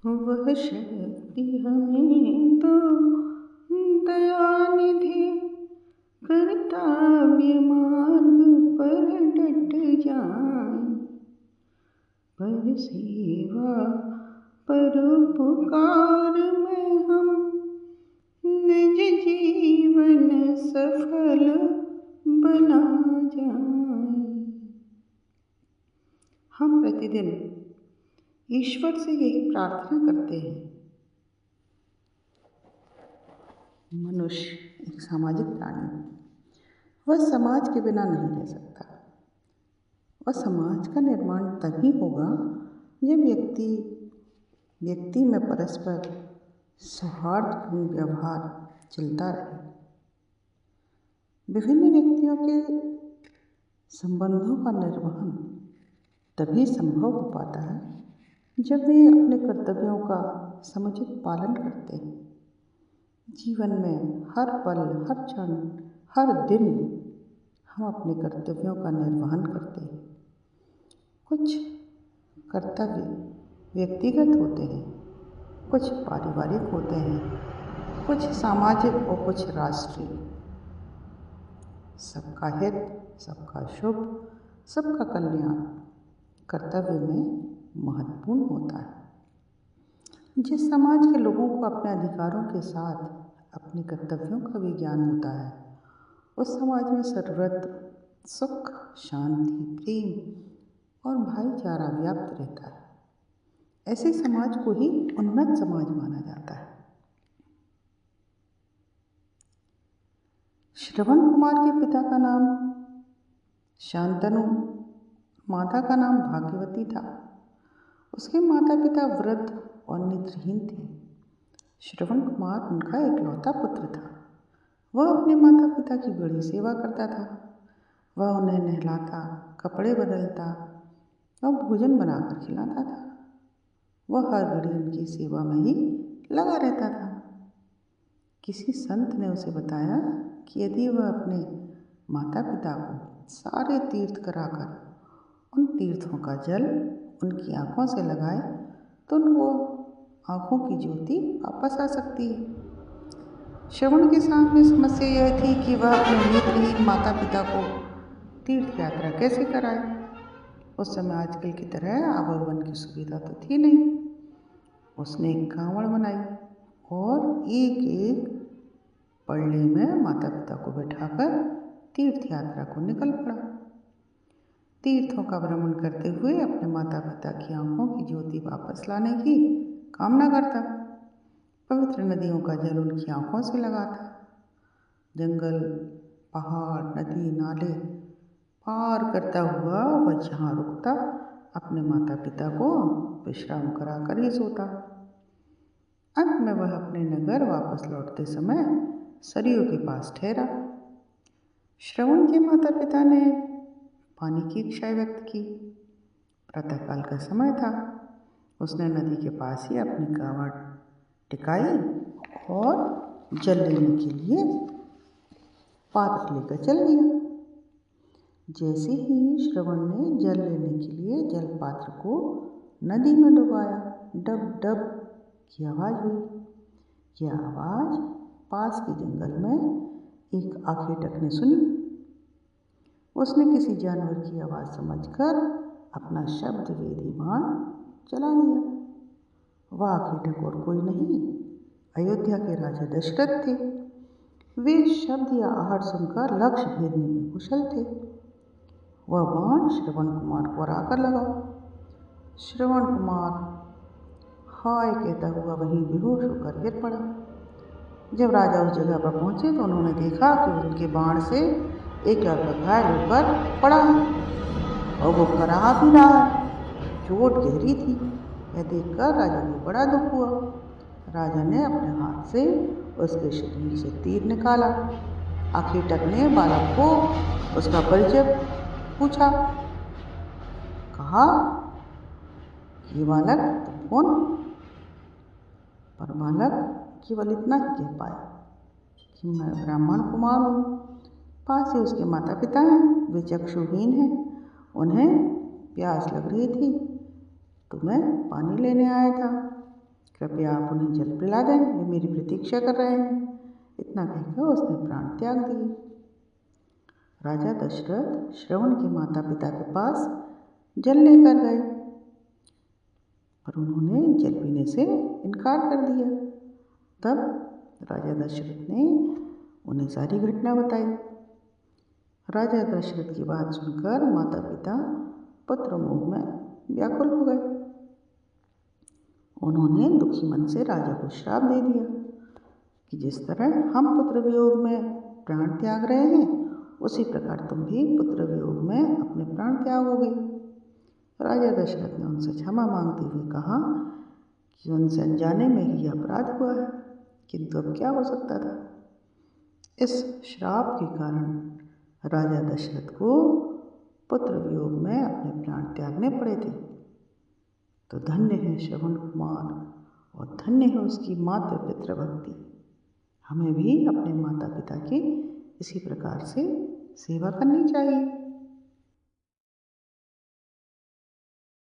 वह शक्ति हमें तो दयानिधि कर्तव्य मार्ग पर डट जाए, पर सेवा परोपकार में हम निज जीवन सफल बना जाए। हम प्रतिदिन ईश्वर से यही प्रार्थना करते हैं। मनुष्य एक सामाजिक प्राणी है। वह समाज के बिना नहीं रह सकता। वह समाज का निर्माण तभी होगा जब व्यक्ति में परस्पर सौहार्दपूर्ण व्यवहार चलता रहे। विभिन्न व्यक्तियों के संबंधों का निर्वहन तभी संभव हो पाता है जब वे अपने कर्तव्यों का समुचित पालन करते हैं। जीवन में हर पल, हर क्षण, हर दिन हम अपने कर्तव्यों का निर्वहन करते हैं। कुछ कर्तव्य व्यक्तिगत होते हैं, कुछ पारिवारिक होते हैं, कुछ सामाजिक और कुछ राष्ट्रीय। सबका हित, सबका शुभ, सबका कल्याण कर्तव्य में महत्वपूर्ण होता है। जिस समाज के लोगों को अपने अधिकारों के साथ अपने कर्तव्यों का भी ज्ञान होता है, उस समाज में सर्वत्र सुख, शांति, प्रेम और भाईचारा व्याप्त रहता है। ऐसे समाज को ही उन्नत समाज माना जाता है। श्रवण कुमार के पिता का नाम शांतनु, माता का नाम भाग्यवती था। उसके माता पिता वृद्ध और नेत्रहीन थे। श्रवण कुमार उनका इकलौता पुत्र था। वह अपने माता पिता की बड़ी सेवा करता था। वह उन्हें नहलाता, कपड़े बदलता और भोजन बनाकर खिलाता था। वह हर घड़ी उनकी सेवा में ही लगा रहता था। किसी संत ने उसे बताया कि यदि वह अपने माता पिता को सारे तीर्थ कराकर उन तीर्थों का जल उनकी आँखों से लगाए तो उनको आँखों की ज्योति वापस आ सकती है। श्रवण के सामने समस्या यह थी कि वह अपने नेत्रहीन माता पिता को तीर्थ यात्रा कैसे कराए। उस समय आजकल की तरह आवागमन की सुविधा तो थी नहीं। उसने एक कांवड़ बनाई और एक एक पल्ले में माता पिता को बैठाकर तीर्थ यात्रा को निकल पड़ा। तीर्थों का भ्रमण करते हुए अपने माता पिता की आँखों की ज्योति वापस लाने की कामना करता। पवित्र नदियों का जल उनकी आँखों से लगाता। जंगल, पहाड़, नदी, नाले पार करता हुआ वह जहाँ रुकता अपने माता पिता को विश्राम कराकर ही सोता। अंत में वह अपने नगर वापस लौटते समय सरयू के पास ठहरा। श्रवण के माता पिता ने पानी की इच्छा व्यक्त की। प्रातःकाल का समय था। उसने नदी के पास ही अपनी कांवड़ टिकाई और जल लेने के लिए पात्र लेकर चल दिया। जैसे ही श्रवण ने जल लेने के लिए जल पात्र को नदी में डुबाया, डब डब की आवाज़ हुई। यह आवाज़ पास के जंगल में एक आखेटक ने सुनी। उसने किसी जानवर की आवाज़ समझकर अपना शब्द वेदी बाण चला दिया। वह आखेटक और कोई नहीं, अयोध्या के राजा दशरथ थे। वे शब्द या आहट सुनकर लक्ष्य भेदने में कुशल थे। वह बाण श्रवण कुमार पर आकर लगा। श्रवण कुमार हाय कहता हुआ वहीं बेहोश होकर गिर पड़ा। जब राजा उस जगह पर पहुंचे तो उन्होंने देखा कि उनके बाण से एक लड़का घायल होकर पड़ा और वो कराह भी रहा है। चोट गहरी थी। यह देखकर राजा को बड़ा दुख हुआ। राजा ने अपने हाथ से उसके शरीर से तीर निकाला। आखेटक ने बालक को उसका परिचय पूछा। कहा, ये बालक तुम कौन? पर बालक केवल इतना ही कह पाया कि मैं ब्राह्मण कुमार हूँ। पास ही उसके माता पिता हैं, वे चक्षुहीन हैं। उन्हें प्यास लग रही थी तो मैं पानी लेने आया था। कृपया आप उन्हें जल पिला दें, वे मेरी प्रतीक्षा कर रहे हैं। इतना कहकर उसने प्राण त्याग दिए। राजा दशरथ श्रवण के माता पिता के पास जल लेकर गए, पर उन्होंने जल पीने से इनकार कर दिया। तब राजा दशरथ ने उन्हें सारी घटना बताई। राजा दशरथ की बात सुनकर माता पिता पुत्र मोह में व्याकुल हो गए। उन्होंने दुखी मन से राजा को श्राप दे दिया कि जिस तरह हम पुत्र वियोग में प्राण त्याग रहे हैं, उसी प्रकार तुम भी पुत्र वियोग में अपने प्राण त्यागोगे। राजा दशरथ ने उनसे क्षमा मांगते हुए कहा कि उनसे अनजाने में ही अपराध हुआ है, किंतु अब क्या हो सकता था। इस श्राप के कारण राजा दशरथ को पुत्र वियोग में अपने प्राण त्यागने पड़े थे। तो धन्य है श्रवण कुमार और धन्य है उसकी मातृ पितृ भक्ति। हमें भी अपने माता पिता की इसी प्रकार से सेवा करनी चाहिए।